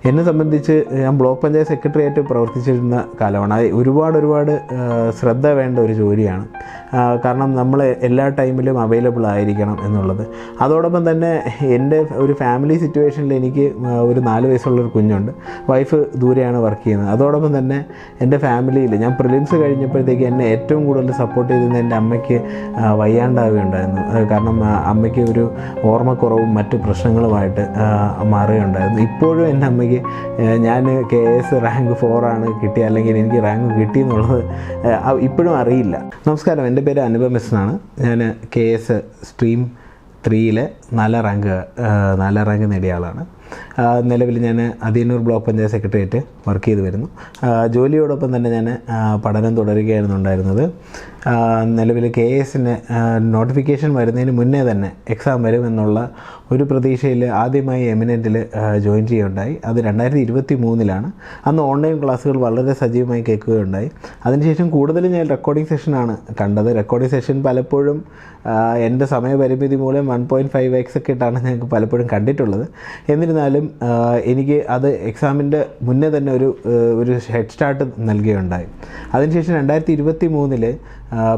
എന്നെ സംബന്ധിച്ച് ഞാൻ ബ്ലോക്ക് പഞ്ചായത്ത് സെക്രട്ടറി ആയിട്ട് പ്രവർത്തിച്ചിരുന്ന കാലമാണ്. അത് ഒരുപാട് ശ്രദ്ധ വേണ്ട ഒരു ജോലിയാണ്. കാരണം നമ്മൾ എല്ലാ ടൈമിലും അവൈലബിൾ ആയിരിക്കണം എന്നുള്ളത്. അതോടൊപ്പം തന്നെ എൻ്റെ ഒരു ഫാമിലി സിറ്റുവേഷനിൽ എനിക്ക് ഒരു 4 വയസ്സുള്ളൊരു കുഞ്ഞുണ്ട്. വൈഫ് ദൂരെയാണ് വർക്ക് ചെയ്യുന്നത്. അതോടൊപ്പം തന്നെ എൻ്റെ ഫാമിലിയിൽ ഞാൻ പ്രിലിംസ് കഴിഞ്ഞപ്പോഴത്തേക്ക് എന്നെ ഏറ്റവും കൂടുതൽ സപ്പോർട്ട് ചെയ്തിരുന്ന എൻ്റെ അമ്മയ്ക്ക് വയ്യാണ്ടാവുകയുണ്ടായിരുന്നു. കാരണം അമ്മയ്ക്ക് ഒരു ഓർമ്മക്കുറവും മറ്റു പ്രശ്നങ്ങളുമായിട്ട് മാറുകയുണ്ടായിരുന്നു. ഇപ്പോഴും എൻ്റെ അമ്മയ്ക്ക് ഞാൻ KS റാങ്ക് 4 ആണ് കിട്ടി, അല്ലെങ്കിൽ എനിക്ക് റാങ്ക് കിട്ടി എന്നുള്ളത് ഇപ്പോഴും അറിയില്ല. നമസ്കാരം, എൻ്റെ പേര് അനുപം എസ് എന്നാണ്. ഞാൻ KS സ്ട്രീം 3 4 റാങ്ക് നേടിയ ആളാണ്. നിലവിൽ ഞാൻ അതിയന്നൂർ ബ്ലോക്ക് പഞ്ചായത്ത് സെക്രട്ടറിയായിട്ട് വർക്ക് ചെയ്ത് വരുന്നു. ജോലിയോടൊപ്പം തന്നെ ഞാൻ പഠനം തുടരുകയായിരുന്നു ഉണ്ടായിരുന്നത്. നിലവിൽ KSന് നോട്ടിഫിക്കേഷൻ വരുന്നതിന് മുന്നേ തന്നെ എക്സാം വരുമെന്നുള്ള ഒരു പ്രതീക്ഷയിൽ ആദ്യമായി എമിനൻറ്റിൽ ജോയിൻ ചെയ്യുകയുണ്ടായി. അത് 2023 അന്ന് ഓൺലൈൻ ക്ലാസ്സുകൾ വളരെ സജീവമായി കേൾക്കുകയുണ്ടായി. അതിനുശേഷം കൂടുതലും ഞാൻ റെക്കോർഡിംഗ് സെഷനാണ് കണ്ടത്. റെക്കോർഡിംഗ് സെഷൻ പലപ്പോഴും എൻ്റെ സമയപരിമിതി മൂലം 1.5x ഒക്കെ ഇട്ടാണ് ഞങ്ങൾക്ക് പലപ്പോഴും കണ്ടിട്ടുള്ളത്. എന്നിരുന്നാലും എനിക്ക് അത് എക്സാമിൻ്റെ മുന്നേ തന്നെ ഒരു ഹെഡ് സ്റ്റാർട്ട് നൽകുകയുണ്ടായി. അതിനുശേഷം 2023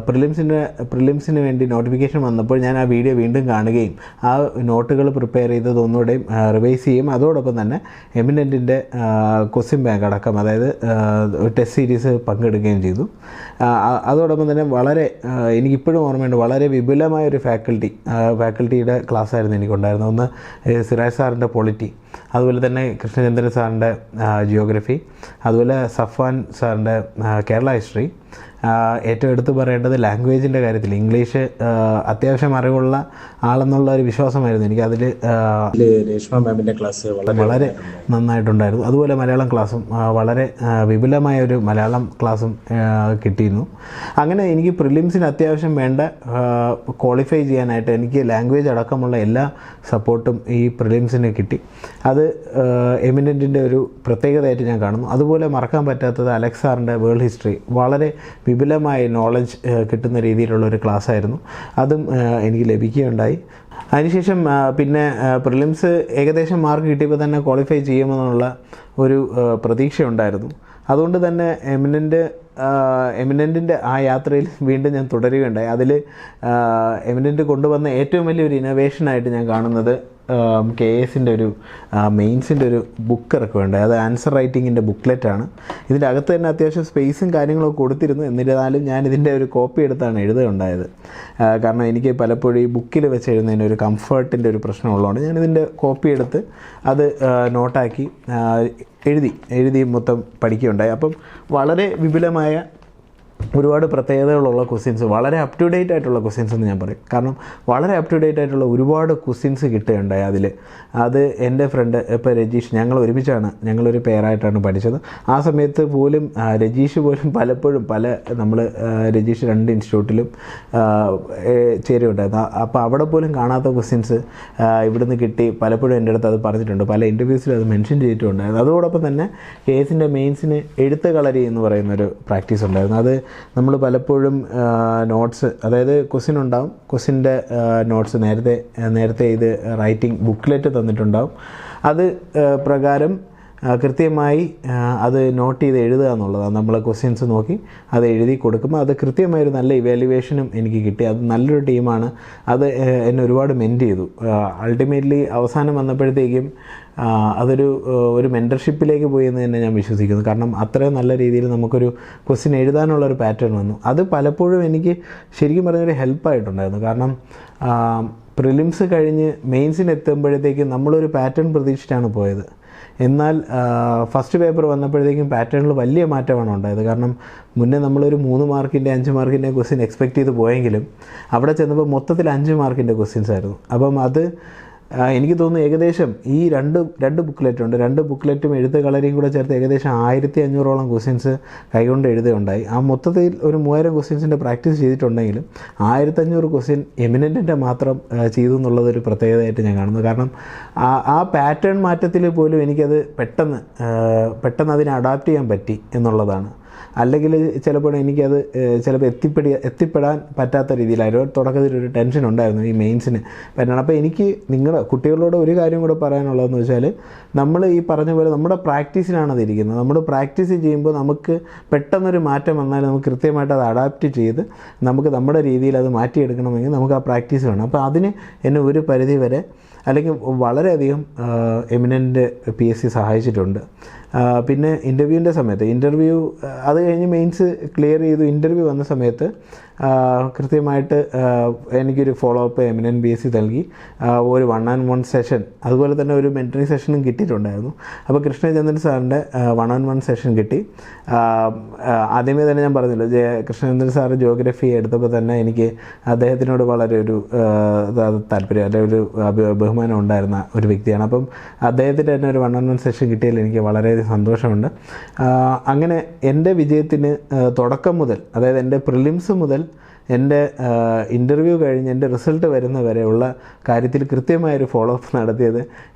പ്രിലിംസിന് വേണ്ടി നോട്ടിഫിക്കേഷൻ വന്നപ്പോൾ ഞാൻ ആ വീഡിയോ വീണ്ടും കാണുകയും ആ നോട്ടുകൾ പ്രിപ്പയർ ചെയ്തത് ഒന്നുകൂടെയും റിവൈസ് ചെയ്യും. അതോടൊപ്പം തന്നെ എമിനൻറ്റിൻ്റെ ക്വസ്റ്റ്യൻ ബാങ്ക് അടക്കം, അതായത് ടെസ്റ്റ് സീരീസ് പങ്കെടുക്കുകയും ചെയ്തു. അതോടൊപ്പം തന്നെ എനിക്കിപ്പോഴും ഓർമ്മയുണ്ട്, വളരെ വിപുലമായൊരു ഫാക്കൽറ്റിയുടെ ക്ലാസ്സായിരുന്നു എനിക്കുണ്ടായിരുന്നത്. ഒന്ന് സിറാജ് സാറിൻ്റെ പൊളിറ്റി, അതുപോലെ തന്നെ കൃഷ്ണചന്ദ്രൻ സാറിൻ്റെ ജിയോഗ്രഫി, അതുപോലെ സഫ്വാൻ സാറിൻ്റെ കേരള ഹിസ്റ്ററി. ഏറ്റവും എടുത്തു പറയേണ്ടത് ലാംഗ്വേജിൻ്റെ കാര്യത്തിൽ ഇംഗ്ലീഷ് അത്യാവശ്യം അറിവുള്ള ആളെന്നുള്ള ഒരു വിശ്വാസമായിരുന്നു എനിക്ക്. അതിൽ രേഷ്മ മാമിൻ്റെ ക്ലാസ് വളരെ നന്നായിട്ടുണ്ടായിരുന്നു. അതുപോലെ മലയാളം ക്ലാസ്സും വളരെ വിപുലമായ ഒരു മലയാളം ക്ലാസ്സും കിട്ടിയിരുന്നു. അങ്ങനെ എനിക്ക് പ്രിലിംസിന് അത്യാവശ്യം വേണ്ട ക്വാളിഫൈ ചെയ്യാനായിട്ട് എനിക്ക് ലാംഗ്വേജ് അടക്കമുള്ള എല്ലാ സപ്പോർട്ടും ഈ പ്രിലിംസിന് കിട്ടി. അത് എമിനൻറ്റിൻ്റെ ഒരു പ്രത്യേകതയായിട്ട് ഞാൻ കാണുന്നു. അതുപോലെ മറക്കാൻ പറ്റാത്തത് അലക്സ് സാറിൻ്റെ വേൾഡ് ഹിസ്റ്ററി, വളരെ വിപുലമായ നോളജ് കിട്ടുന്ന രീതിയിലുള്ള ഒരു ക്ലാസ്സായിരുന്നു. അതും എനിക്ക് ലഭിക്കുകയുണ്ടായി. അതിനുശേഷം പിന്നെ പ്രിലിംസ് ഏകദേശം മാർക്ക് കിട്ടിയപ്പോൾ തന്നെ ക്വാളിഫൈ ചെയ്യുമെന്നുള്ള ഒരു പ്രതീക്ഷയുണ്ടായിരുന്നു. അതുകൊണ്ട് തന്നെ എമിനൻറ്റിൻ്റെ ആ യാത്രയിൽ വീണ്ടും ഞാൻ തുടരുകയുണ്ടായി. അതിൽ എമിനൻറ്റ് കൊണ്ടുവന്ന ഏറ്റവും വലിയൊരു ഇന്നോവേഷനായിട്ട് ഞാൻ കാണുന്നത് KSൻ്റെ ഒരു മെയിൻസിൻ്റെ ഒരു ബുക്ക് ഇറക്കുകയുണ്ടായി. അത് ആൻസർ റൈറ്റിങ്ങിൻ്റെ ബുക്ക്ലെറ്റാണ്. ഇതിൻ്റെ അകത്ത് തന്നെ അത്യാവശ്യം സ്പേസും കാര്യങ്ങളൊക്കെ കൊടുത്തിരുന്നു. എന്നിരുന്നാലും ഞാൻ ഇതിൻ്റെ ഒരു കോപ്പി എടുത്താണ് എഴുതുകയുണ്ടായത്. കാരണം എനിക്ക് പലപ്പോഴും ഈ ബുക്കിൽ വെച്ച് എഴുതുന്നതിന് ഒരു കംഫർട്ടിൻ്റെ ഒരു പ്രശ്നമുള്ളതുകൊണ്ട് ഞാനിതിൻ്റെ കോപ്പി എടുത്ത് അത് നോട്ടാക്കി എഴുതി മൊത്തം പഠിക്കുകയുണ്ടായി. അപ്പം വളരെ വിപുലമായ ഒരുപാട് പ്രത്യേകതകളുള്ള ക്വസ്റ്റ്യൻസ്, വളരെ അപ് ടു ഡേറ്റ് ആയിട്ടുള്ള ക്വസ്റ്റ്യൻസ് എന്ന് ഞാൻ പറയും. കാരണം വളരെ അപ് ടു ഡേറ്റ് ആയിട്ടുള്ള ഒരുപാട് ക്വസ്റ്റ്യൻസ് കിട്ടുകയുണ്ടായി അതിൽ. അത് എൻ്റെ ഫ്രണ്ട് ഇപ്പോൾ രജീഷ്, ഞങ്ങളൊരു പെയറായിട്ടാണ് പഠിച്ചത്. ആ സമയത്ത് പോലും രജീഷ് പോലും പലപ്പോഴും നമ്മൾ രജീഷ് 2 ഇൻസ്റ്റിറ്റ്യൂട്ടിലും ചേരുകയുണ്ടായിരുന്നു. അപ്പോൾ അവിടെ പോലും കാണാത്ത ക്വസ്റ്റ്യൻസ് ഇവിടുന്ന് കിട്ടി. പലപ്പോഴും എൻ്റെ അടുത്ത് അത് പറഞ്ഞിട്ടുണ്ട്, പല ഇൻ്റർവ്യൂസിലും അത് മെൻഷൻ ചെയ്തിട്ടുണ്ടായിരുന്നു. അതോടൊപ്പം തന്നെ KSൻ്റെ മെയിൻസിന് എഴുത്ത് കളരി എന്ന് പറയുന്നൊരു പ്രാക്ടീസ് ഉണ്ടായിരുന്നു. അത് നമ്മൾ പലപ്പോഴും നോട്ട്സ്, അതായത് ക്വസ്റ്റ്യൻ ഉണ്ടാവും, ക്വസ്റ്റ്യൻ്റെ നോട്ട്സ് നേരത്തെ ഇത് റൈറ്റിംഗ് ബുക്ക്ലെറ്റ് തന്നിട്ടുണ്ടാവും. അത് പ്രകാരം കൃത്യമായി അത് നോട്ട് ചെയ്ത് എഴുതുക എന്നുള്ളതാണ്. നമ്മൾ ക്വസ്റ്റ്യൻസ് നോക്കി അത് എഴുതി കൊടുക്കുമ്പോൾ അത് കൃത്യമായൊരു നല്ല ഇവാലുവേഷനും എനിക്ക് കിട്ടി. അത് നല്ലൊരു ടീമാണ്. അത് എന്നെ ഒരുപാട് മെൻറ്റ് ചെയ്തു. അൾട്ടിമേറ്റ്ലി അവസാനം വന്നപ്പോഴത്തേക്കും ഒരു മെൻറ്റർഷിപ്പിലേക്ക് പോയി എന്ന് തന്നെ ഞാൻ വിശ്വസിക്കുന്നു. കാരണം അത്രയും നല്ല രീതിയിൽ നമുക്കൊരു ക്വസ്റ്റ്യൻ എഴുതാനുള്ളൊരു പാറ്റേൺ വന്നു. അത് പലപ്പോഴും എനിക്ക് ശരിക്കും പറഞ്ഞൊരു ഹെൽപ്പായിട്ടുണ്ടായിരുന്നു. കാരണം പ്രിലിംസ് കഴിഞ്ഞ് മെയിൻസിന് എത്തുമ്പോഴത്തേക്കും നമ്മളൊരു പാറ്റേൺ പ്രതീക്ഷിച്ചാണ് പോയത്. എന്നാൽ ഫസ്റ്റ് പേപ്പർ വന്നപ്പോഴത്തേക്കും പാറ്റേണിൽ വലിയ മാറ്റമാണ് ഉണ്ടായത്. കാരണം മുന്നേ നമ്മളൊരു 3 മാർക്കിൻ്റെ 5 മാർക്കിൻ്റെ ക്വസ്റ്റ്യൻ എക്സ്പെക്റ്റ് ചെയ്ത് പോയെങ്കിലും അവിടെ ചെന്നപ്പോൾ മൊത്തത്തിൽ 5 മാർക്കിൻ്റെ ക്വസ്റ്റ്യൻസ് ആയിരുന്നു. അപ്പം അത് എനിക്ക് തോന്നുന്നു ഏകദേശം ഈ രണ്ട് ബുക്ക്ലെറ്റുണ്ട്. 2 ബുക്ക്ലെറ്റും എഴുത്ത് കളരിയും കൂടെ ചേർത്ത് ഏകദേശം 1500ഓളം ക്വസ്റ്റ്യൻസ് കൈകൊണ്ട് എഴുതുകയുണ്ടായി. ആ മൊത്തത്തിൽ ഒരു 3000 ക്വസ്റ്റ്യൻസിൻ്റെ പ്രാക്ടീസ് ചെയ്തിട്ടുണ്ടെങ്കിലും 1500 ക്വസ്റ്റ്യൻ എമിനൻറ്റിൻ്റെ മാത്രം ചെയ്തു എന്നുള്ളതൊരു പ്രത്യേകതയായിട്ട് ഞാൻ കാണുന്നു. കാരണം ആ പാറ്റേൺ മാറ്റത്തിൽ പോലും എനിക്കത് പെട്ടെന്ന് അതിനെ അഡാപ്റ്റ് ചെയ്യാൻ പറ്റി എന്നുള്ളതാണ്. അല്ലെങ്കിൽ ചിലപ്പോൾ എനിക്കത് ചിലപ്പോൾ എത്തിപ്പെടാൻ പറ്റാത്ത രീതിയിലായിരുന്നു. തുടക്കത്തിലൊരു ടെൻഷൻ ഉണ്ടായിരുന്നു ഈ മെയിൻസിന് പറ്റണം. അപ്പോൾ എനിക്ക് നിങ്ങളുടെ കുട്ടികളോട് ഒരു കാര്യം കൂടെ പറയാനുള്ളതെന്ന് വെച്ചാൽ, നമ്മൾ ഈ പറഞ്ഞ പോലെ നമ്മുടെ പ്രാക്ടീസിലാണ് അതിരിക്കുന്നത്. നമ്മൾ പ്രാക്ടീസ് ചെയ്യുമ്പോൾ നമുക്ക് പെട്ടെന്നൊരു മാറ്റം വന്നാൽ നമുക്ക് കൃത്യമായിട്ട് അത് അഡാപ്റ്റ് ചെയ്ത് നമുക്ക് നമ്മുടെ രീതിയിൽ അത് മാറ്റിയെടുക്കണമെങ്കിൽ നമുക്ക് ആ പ്രാക്ടീസ് വേണം. അപ്പോൾ അതിന് എന്നെ ഒരു പരിധി വരെ അല്ലെങ്കിൽ വളരെയധികം എമിനൻ്റ് PSC സഹായിച്ചിട്ടുണ്ട്. പിന്നെ ഇൻ്റർവ്യൂവിൻ്റെ സമയത്ത് അത് കഴിഞ്ഞ് മെയിൻസ് ക്ലിയർ ചെയ്തു, ഇൻ്റർവ്യൂ വന്ന സമയത്ത് കൃത്യമായിട്ട് എനിക്കൊരു ഫോളോ അപ്പ് എമിനൻ്റ് PSC നൽകി. ഒരു 1-on-1 സെഷൻ, അതുപോലെ തന്നെ ഒരു മെൻറ്ററിങ് സെഷനും കിട്ടിയിട്ടുണ്ടായിരുന്നു. അപ്പോൾ കൃഷ്ണചന്ദ്രൻ സാറിൻ്റെ 1-on-1 സെഷൻ കിട്ടി. ആദ്യമേ തന്നെ ഞാൻ പറഞ്ഞല്ലോ, കൃഷ്ണചന്ദ്രൻ സാറ് ജിയോഗ്രഫി എടുത്തപ്പോൾ തന്നെ എനിക്ക് അദ്ദേഹത്തിനോട് വളരെ ഒരു താല്പര്യം, അല്ലെങ്കിൽ ഒരു ബഹുമാനം ഉണ്ടായിരുന്ന ഒരു വ്യക്തിയാണ്. അപ്പം അദ്ദേഹത്തിൻ്റെ തന്നെ ഒരു 1-on-1 സെഷൻ കിട്ടിയതിൽ എനിക്ക് വളരെയധികം സന്തോഷമുണ്ട്. അങ്ങനെ എൻ്റെ വിജയത്തിന് തുടക്കം മുതൽ, അതായത് എൻ്റെ പ്രിലിംസ് മുതൽ എൻ്റെ ഇൻ്റർവ്യൂ കഴിഞ്ഞ് എൻ്റെ റിസൾട്ട് വരുന്ന വരെയുള്ള കാര്യത്തിൽ കൃത്യമായൊരു ഫോളോ അപ്പ് നടത്തിയത്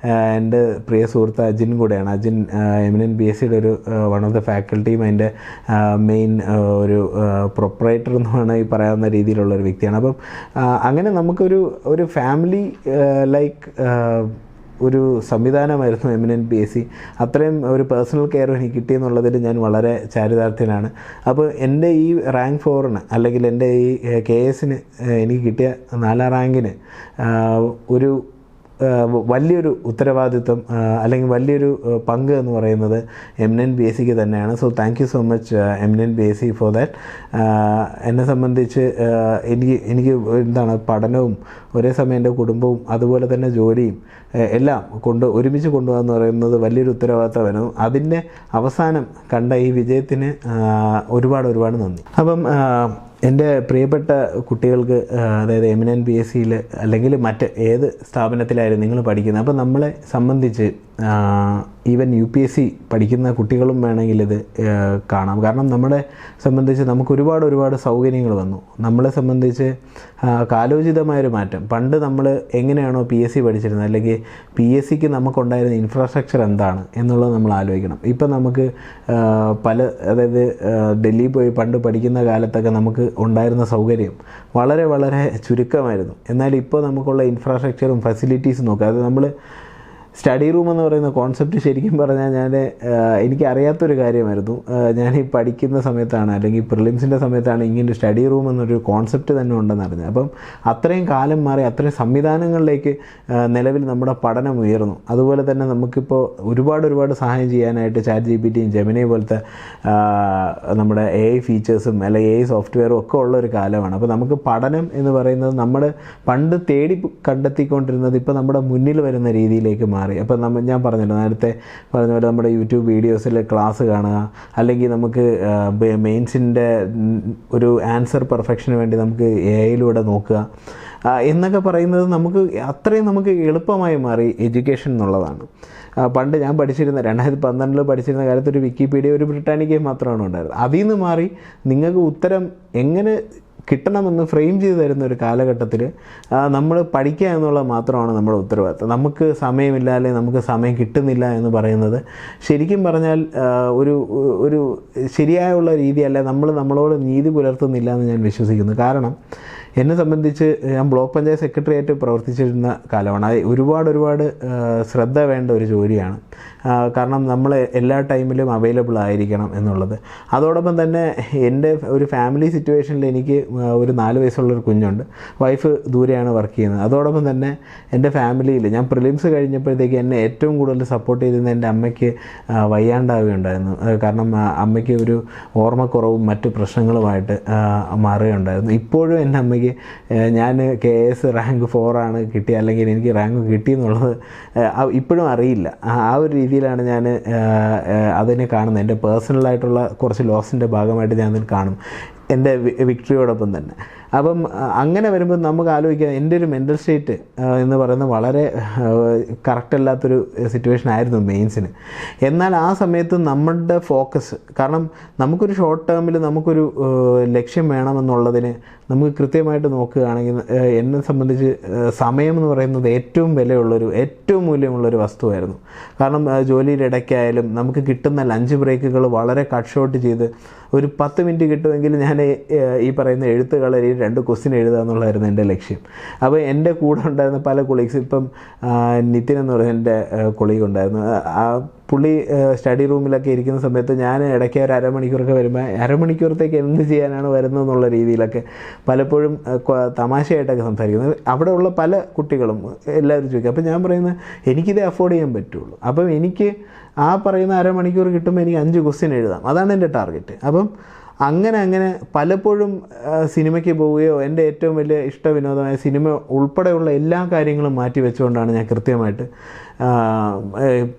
എൻ്റെ പ്രിയ സുഹൃത്ത് അജിൻ കൂടെയാണ്. അജിൻ എമിനൻ്റ് PSCയുടെ ഒരു വൺ ഓഫ് ദ ഫാക്കൽറ്റിയും അതിൻ്റെ മെയിൻ ഒരു പ്രൊപ്പറേറ്റർ എന്ന് വേണമെങ്കിൽ ഈ പറയാവുന്ന രീതിയിലുള്ളൊരു വ്യക്തിയാണ്. അപ്പം അങ്ങനെ നമുക്കൊരു ഫാമിലി ലൈക്ക് ഒരു സംവിധാനമായിരുന്നു എമിനൻ്റ് PSC. അത്രയും ഒരു പേഴ്സണൽ കെയർ എനിക്ക് കിട്ടിയെന്നുള്ളതിൽ ഞാൻ വളരെ ചാരിതാർത്ഥ്യനാണ്. അപ്പോൾ എൻ്റെ ഈ റാങ്ക് 4-ന് അല്ലെങ്കിൽ എൻ്റെ ഈ KSന് എനിക്ക് കിട്ടിയ 4ാം റാങ്കിന് ഒരു വലിയൊരു ഉത്തരവാദിത്വം അല്ലെങ്കിൽ വലിയൊരു പങ്ക് എന്ന് പറയുന്നത് എമിനൻ്റ് PSCക്ക് തന്നെയാണ്. So thank you so much eminent PSC for that. എന്നെ സംബന്ധിച്ച് എനിക്ക് എന്താണ്, പഠനവും ഒരേ സമയം എൻ്റെ കുടുംബവും അതുപോലെ തന്നെ ജോലിയും എല്ലാം ഒരുമിച്ച് കൊണ്ടുപോകാന്ന് പറയുന്നത് വലിയൊരു ഉത്തരവാദിത്തമായിരുന്നു. അതിൻ്റെ അവസാനം കണ്ട ഈ വിജയത്തിന് ഒരുപാട് നന്ദി. അപ്പം എൻ്റെ പ്രിയപ്പെട്ട കുട്ടികൾക്ക്, അതായത് എമിനൻ്റ് PSCയിൽ അല്ലെങ്കിൽ മറ്റ് ഏത് സ്ഥാപനത്തിലായാലും നിങ്ങൾ പഠിക്കുന്നത്, അപ്പോൾ നമ്മളെ സംബന്ധിച്ച് ഈവൻ UPSC പഠിക്കുന്ന കുട്ടികളും വേണമെങ്കിൽ ഇത് കാണാം. കാരണം നമ്മളെ സംബന്ധിച്ച് നമുക്ക് ഒരുപാട് സൗകര്യങ്ങൾ വന്നു. നമ്മളെ സംബന്ധിച്ച് കാലോചിതമായൊരു മാറ്റം. പണ്ട് നമ്മൾ എങ്ങനെയാണോ PSC പഠിച്ചിരുന്നത്, അല്ലെങ്കിൽ PSCക്ക് നമുക്കുണ്ടായിരുന്ന ഇൻഫ്രാസ്ട്രക്ചർ എന്താണ് എന്നുള്ളത് നമ്മൾ ആലോചിക്കണം. ഇപ്പം നമുക്ക് അതായത് ഡൽഹി പോയി പണ്ട് പഠിക്കുന്ന കാലത്തൊക്കെ നമുക്ക് ഉണ്ടായിരുന്ന സൗകര്യം വളരെ ചുരുക്കമായിരുന്നു. എന്നാൽ ഇപ്പോൾ നമുക്കുള്ള ഇൻഫ്രാസ്ട്രക്ചറും ഫെസിലിറ്റീസും നോക്കുക. അത് നമ്മൾ സ്റ്റഡി റൂം എന്ന് പറയുന്ന കോൺസെപ്റ്റ് ശരിക്കും പറഞ്ഞാൽ എനിക്ക് അറിയാത്തൊരു കാര്യമായിരുന്നു. ഞാൻ ഈ പഠിക്കുന്ന സമയത്താണ്, അല്ലെങ്കിൽ പ്രിലിംസിൻ്റെ സമയത്താണ് ഇങ്ങനെ സ്റ്റഡി റൂം എന്നൊരു കോൺസെപ്റ്റ് തന്നെ ഉണ്ടെന്ന് അറിഞ്ഞത്. അപ്പം അത്രയും കാലം മാറി, അത്രയും സംവിധാനങ്ങളിലേക്ക് നിലവിൽ നമ്മുടെ പഠനം ഉയർന്നു. അതുപോലെ തന്നെ നമുക്കിപ്പോൾ ഒരുപാട് സഹായം ചെയ്യാനായിട്ട് ChatGPTയും ജെമിനി പോലത്തെ നമ്മുടെ AI ഫീച്ചേഴ്സും അല്ലെങ്കിൽ AI സോഫ്റ്റ്വെയറും ഒക്കെ ഉള്ളൊരു കാലമാണ്. അപ്പോൾ നമുക്ക് പഠനം എന്ന് പറയുന്നത് നമ്മൾ പണ്ട് കണ്ടെത്തിക്കൊണ്ടിരുന്നത് ഇപ്പോൾ നമ്മുടെ മുന്നിൽ വരുന്ന രീതിയിലേക്ക് മാറി. അപ്പോൾ ഞാൻ പറഞ്ഞല്ലോ, നേരത്തെ പറഞ്ഞ പോലെ നമ്മുടെ യൂട്യൂബ് വീഡിയോസിൽ ക്ലാസ് കാണുക, അല്ലെങ്കിൽ നമുക്ക് മെയിൻസിൻ്റെ ഒരു ആൻസർ പെർഫെക്ഷന് വേണ്ടി നമുക്ക് AIയിലൂടെ നോക്കുക എന്നൊക്കെ പറയുന്നത് നമുക്ക് എളുപ്പമായി മാറി എഡ്യൂക്കേഷൻ എന്നുള്ളതാണ്. പണ്ട് ഞാൻ പഠിച്ചിരുന്ന 2012 പഠിച്ചിരുന്ന കാലത്ത് ഒരു വിക്കിപീഡിയ, ഒരു ബ്രിട്ടാനിക്കയും മാത്രമാണ് ഉണ്ടായിരുന്നത്. അതിൽ നിന്ന് മാറി നിങ്ങൾക്ക് ഉത്തരം എങ്ങനെ കിട്ടണമെന്ന് ഫ്രെയിം ചെയ്ത് തരുന്ന ഒരു കാലഘട്ടത്തിൽ നമ്മൾ പഠിക്കുക എന്നുള്ളത് മാത്രമാണ് നമ്മുടെ ഉത്തരവാദിത്തം. നമുക്ക് സമയമില്ല, അല്ലെങ്കിൽ നമുക്ക് സമയം കിട്ടുന്നില്ല എന്ന് പറയുന്നത് ശരിക്കും പറഞ്ഞാൽ ഒരു ശരിയായുള്ള രീതിയല്ല. നമ്മളോട് നീതി പുലർത്തുന്നില്ല എന്ന് ഞാൻ വിശ്വസിക്കുന്നു. കാരണം എന്നെ സംബന്ധിച്ച് ഞാൻ ബ്ലോക്ക് പഞ്ചായത്ത് സെക്രട്ടറി ആയിട്ട് പ്രവർത്തിച്ചിരുന്ന കാലമാണ്. അത് ഒരുപാട് ശ്രദ്ധ വേണ്ട ഒരു ജോലിയാണ്. കാരണം നമ്മൾ എല്ലാ ടൈമിലും അവൈലബിൾ ആയിരിക്കണം എന്നുള്ളത്. അതോടൊപ്പം തന്നെ എൻ്റെ ഒരു ഫാമിലി സിറ്റുവേഷനിൽ എനിക്ക് ഒരു 4 വയസ്സുള്ളൊരു കുഞ്ഞുണ്ട്. വൈഫ് ദൂരെയാണ് വർക്ക് ചെയ്യുന്നത്. അതോടൊപ്പം തന്നെ എൻ്റെ ഫാമിലിയിൽ ഞാൻ പ്രിലിംസ് കഴിഞ്ഞപ്പോഴത്തേക്ക് എന്നെ ഏറ്റവും കൂടുതൽ സപ്പോർട്ട് ചെയ്തിരുന്ന എൻ്റെ അമ്മയ്ക്ക് വയ്യാണ്ടാവുകയുണ്ടായിരുന്നു. കാരണം അമ്മയ്ക്ക് ഒരു ഓർമ്മക്കുറവും മറ്റു പ്രശ്നങ്ങളുമായിട്ട് മാറുകയുണ്ടായിരുന്നു. ഇപ്പോഴും എൻ്റെ അമ്മയ്ക്ക് ഞാൻ KS റാങ്ക് 4 ആണ് കിട്ടി, അല്ലെങ്കിൽ എനിക്ക് റാങ്ക് കിട്ടിയെന്നുള്ളത് ഇപ്പോഴും അറിയില്ല. ആ ഒരു രീതിയിലാണ് ഞാൻ അതിനെ കാണുന്നത്. എൻ്റെ പേഴ്സണലായിട്ടുള്ള കുറച്ച് ലോസിൻ്റെ ഭാഗമായിട്ട് ഞാൻ അതിൽ കാണും, എൻ്റെ വിക്ടറിയോടൊപ്പം തന്നെ. അപ്പം അങ്ങനെ വരുമ്പോൾ നമുക്ക് ആലോചിക്കാം, എൻ്റെ ഒരു മെൻ്റൽ സ്റ്റേറ്റ് എന്ന് പറയുന്നത് വളരെ കറക്റ്റ് അല്ലാത്തൊരു സിറ്റുവേഷൻ ആയിരുന്നു മെയിൻസിന്. എന്നാൽ ആ സമയത്ത് നമ്മളുടെ ഫോക്കസ്, കാരണം നമുക്കൊരു ഷോർട്ട് ടേമിൽ നമുക്കൊരു ലക്ഷ്യം വേണമെന്നുള്ളതിന് നമുക്ക് കൃത്യമായിട്ട് നോക്കുകയാണെങ്കിൽ എന്നെ സംബന്ധിച്ച് സമയം എന്ന് പറയുന്നത് ഏറ്റവും വിലയുള്ളൊരു, ഏറ്റവും മൂല്യമുള്ളൊരു വസ്തുവായിരുന്നു. കാരണം ജോലിയുടെ ഇടയ്ക്കായാലും നമുക്ക് കിട്ടുന്ന ലഞ്ച് ബ്രേക്കുകൾ വളരെ കട്ട് ഷോട്ട് ചെയ്ത് ഒരു 10 മിനിറ്റ് കിട്ടുമെങ്കിൽ ഞാൻ ഈ പറയുന്ന എഴുത്ത് കളരിയിൽ 2 ക്വസ്റ്റ്യൻ എഴുതുക എന്നുള്ളതായിരുന്നു എൻ്റെ ലക്ഷ്യം. അപ്പോൾ എൻ്റെ കൂടെ ഉണ്ടായിരുന്ന പല കൊളീഗ്സ്, ഇപ്പം നിതിൻ എന്ന് പറയുന്ന എൻ്റെ കൊളീഗ് ഉണ്ടായിരുന്നു, ആ പുള്ളി സ്റ്റഡി റൂമിലൊക്കെ ഇരിക്കുന്ന സമയത്ത് ഞാൻ ഇടയ്ക്ക് ഒരു അരമണിക്കൂറൊക്കെ വരുമ്പോൾ അരമണിക്കൂറത്തേക്ക് എന്ത് ചെയ്യാനാണ് വരുന്നതെന്നുള്ള രീതിയിലൊക്കെ പലപ്പോഴും തമാശയായിട്ടൊക്കെ സംസാരിക്കുന്നത്. അവിടെയുള്ള പല കുട്ടികളും എല്ലാവരും ചോദിക്കും. അപ്പോൾ ഞാൻ പറയുന്നത് എനിക്കിതേ അഫോർഡ് ചെയ്യാൻ പറ്റുള്ളൂ. അപ്പം എനിക്ക് ആ പറയുന്ന അരമണിക്കൂർ കിട്ടുമ്പോൾ എനിക്ക് 5 ക്വസ്റ്റ്യൻ എഴുതാം, അതാണ് എൻ്റെ ടാർഗറ്റ്. അപ്പം അങ്ങനെ പലപ്പോഴും സിനിമയ്ക്ക് പോവുകയോ എൻ്റെ ഏറ്റവും വലിയ ഇഷ്ടവിനോദമായ സിനിമ ഉൾപ്പെടെയുള്ള എല്ലാ കാര്യങ്ങളും മാറ്റി വെച്ചുകൊണ്ടാണ് ഞാൻ കൃത്യമായിട്ട്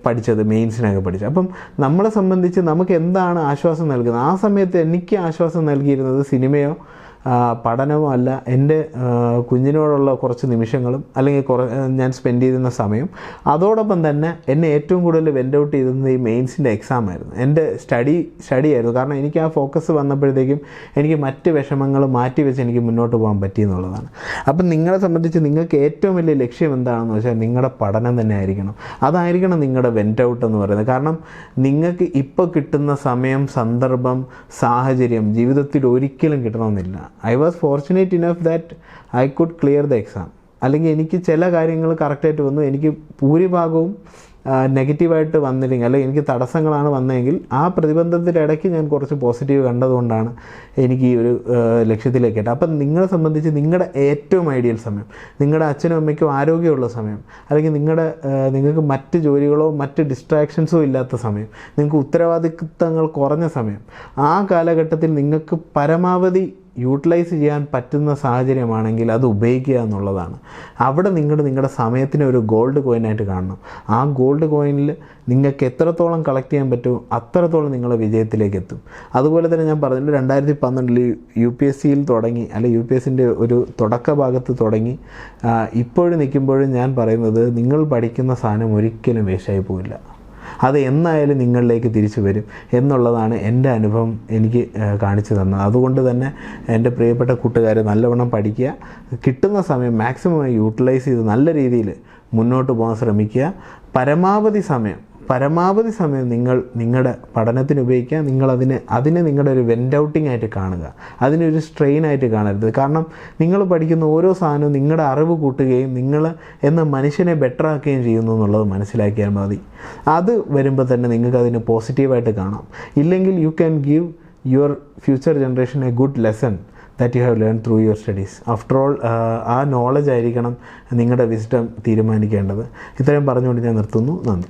പഠിച്ചത്, മെയിൻസിനൊക്കെ പഠിച്ചത്. അപ്പം നമ്മളെ സംബന്ധിച്ച് നമുക്ക് എന്താണ് ആശ്വാസം നൽകുന്നത്? ആ സമയത്ത് എനിക്ക് ആശ്വാസം നൽകിയിരുന്നത് സിനിമയോ പഠനമോ അല്ല, എൻ്റെ കുഞ്ഞിനോടുള്ള കുറച്ച് നിമിഷങ്ങളും അല്ലെങ്കിൽ ഞാൻ സ്പെൻഡ് ചെയ്തിരുന്ന സമയം. അതോടൊപ്പം തന്നെ എന്നെ ഏറ്റവും കൂടുതൽ വെൻ്റ് ഔട്ട് ചെയ്തിരുന്നത് ഈ മെയിൻസിൻ്റെ എക്സാം ആയിരുന്നു. എൻ്റെ സ്റ്റഡി ആയിരുന്നു. കാരണം എനിക്ക് ആ ഫോക്കസ് വന്നപ്പോഴത്തേക്കും എനിക്ക് മറ്റ് വിഷമങ്ങൾ മാറ്റി വെച്ച് എനിക്ക് മുന്നോട്ട് പോകാൻ പറ്റിയെന്നുള്ളതാണ്. അപ്പം നിങ്ങളെ സംബന്ധിച്ച് നിങ്ങൾക്ക് ഏറ്റവും വലിയ ലക്ഷ്യം എന്താണെന്ന് വെച്ചാൽ നിങ്ങളുടെ പഠനം തന്നെ ആയിരിക്കണം. അതായിരിക്കണം നിങ്ങളുടെ വെൻ്റ് ഔട്ട് എന്ന് പറയുന്നത്. കാരണം നിങ്ങൾക്ക് ഇപ്പോൾ കിട്ടുന്ന സമയം, സന്ദർഭം, സാഹചര്യം ജീവിതത്തിൽ ഒരിക്കലും കിട്ടണമെന്നില്ല. I was fortunate enough that I could clear the exam. അല്ലെങ്കിൽ എനിക്ക് ചില കാര്യങ്ങൾ കറക്റ്റായിട്ട് വന്നു, എനിക്ക് ഭൂരിഭാഗവും നെഗറ്റീവായിട്ട് വന്നില്ലെങ്കിൽ അല്ലെങ്കിൽ എനിക്ക് തടസ്സങ്ങളാണ് വന്നതെങ്കിൽ ആ പ്രതിബന്ധത്തിൻ്റെ ഇടയ്ക്ക് ഞാൻ കുറച്ച് പോസിറ്റീവ് കണ്ടതുകൊണ്ടാണ് എനിക്ക് ഈ ഒരു ലക്ഷ്യത്തിലേക്ക് എത്തുക. അപ്പം നിങ്ങളെ സംബന്ധിച്ച് നിങ്ങളുടെ ഏറ്റവും ഐഡിയൽ സമയം, നിങ്ങളുടെ അച്ഛനും അമ്മയ്ക്കും ആരോഗ്യമുള്ള സമയം, അല്ലെങ്കിൽ നിങ്ങൾക്ക് മറ്റ് ജോലികളോ മറ്റ് ഡിസ്ട്രാക്ഷൻസോ ഇല്ലാത്ത സമയം, നിങ്ങൾക്ക് ഉത്തരവാദിത്തങ്ങൾ കുറഞ്ഞ സമയം, ആ കാലഘട്ടത്തിൽ നിങ്ങൾക്ക് പരമാവധി യൂട്ടിലൈസ് ചെയ്യാൻ പറ്റുന്ന സാഹചര്യമാണെങ്കിൽ അത് ഉപയോഗിക്കുക എന്നുള്ളതാണ്. അവിടെ നിങ്ങളുടെ സമയത്തിനെ ഒരു ഗോൾഡ് കോയിനായിട്ട് കാണണം. ആ ഗോൾഡ് കോയിനിൽ നിങ്ങൾക്ക് എത്രത്തോളം കളക്ട് ചെയ്യാൻ പറ്റുമോ അത്രത്തോളം നിങ്ങൾ വിജയത്തിലേക്ക് എത്തും. അതുപോലെ തന്നെ ഞാൻ പറഞ്ഞില്ല, 2012 UPSCയിൽ തുടങ്ങി, അല്ലെങ്കിൽ UPSCൻ്റെ ഒരു തുടക്ക ഭാഗത്ത് തുടങ്ങി ഇപ്പോഴും നിൽക്കുമ്പോഴും ഞാൻ പറയുന്നത്, നിങ്ങൾ പഠിക്കുന്ന സാധനം ഒരിക്കലും വേസ്റ്റായി പോവില്ല. അത് എന്നായാലും നിങ്ങളിലേക്ക് തിരിച്ചു വരും എന്നുള്ളതാണ് എൻ്റെ അനുഭവം എനിക്ക് കാണിച്ചു തന്നത്. അതുകൊണ്ട് തന്നെ എൻ്റെ പ്രിയപ്പെട്ട കൂട്ടുകാരെ, നല്ലവണ്ണം പഠിക്കുക, കിട്ടുന്ന സമയം മാക്സിമം യൂട്ടിലൈസ് ചെയ്ത് നല്ല രീതിയിൽ മുന്നോട്ട് പോകാൻ ശ്രമിക്കുക. പരമാവധി സമയം നിങ്ങൾ നിങ്ങളുടെ പഠനത്തിന് ഉപയോഗിക്കുക. അതിനെ നിങ്ങളുടെ ഒരു വെൻ്റ് ഔട്ടിംഗ് ആയിട്ട് കാണുക, അതിനൊരു സ്ട്രെയിൻ ആയിട്ട് കാണരുത്. കാരണം നിങ്ങൾ പഠിക്കുന്ന ഓരോ സാധനവും നിങ്ങളുടെ അറിവ് കൂട്ടുകയും നിങ്ങൾ എന്ന മനുഷ്യനെ ബെറ്റർ ആക്കുകയും ചെയ്യുന്നു എന്നുള്ളത് മനസ്സിലാക്കിയാൽ മതി. അത് വരുമ്പോൾ തന്നെ നിങ്ങൾക്ക് അതിന് പോസിറ്റീവായിട്ട് കാണാം. ഇല്ലെങ്കിൽ you can give your future generation A good lesson that you have learned through your studies. After all, ആ നോളജ് ആയിരിക്കണം നിങ്ങളുടെ വിസ്ഡം തീരുമാനിക്കേണ്ടത്. ഇത്രയും പറഞ്ഞുകൊണ്ട് ഞാൻ നിർത്തുന്നു. നന്ദി.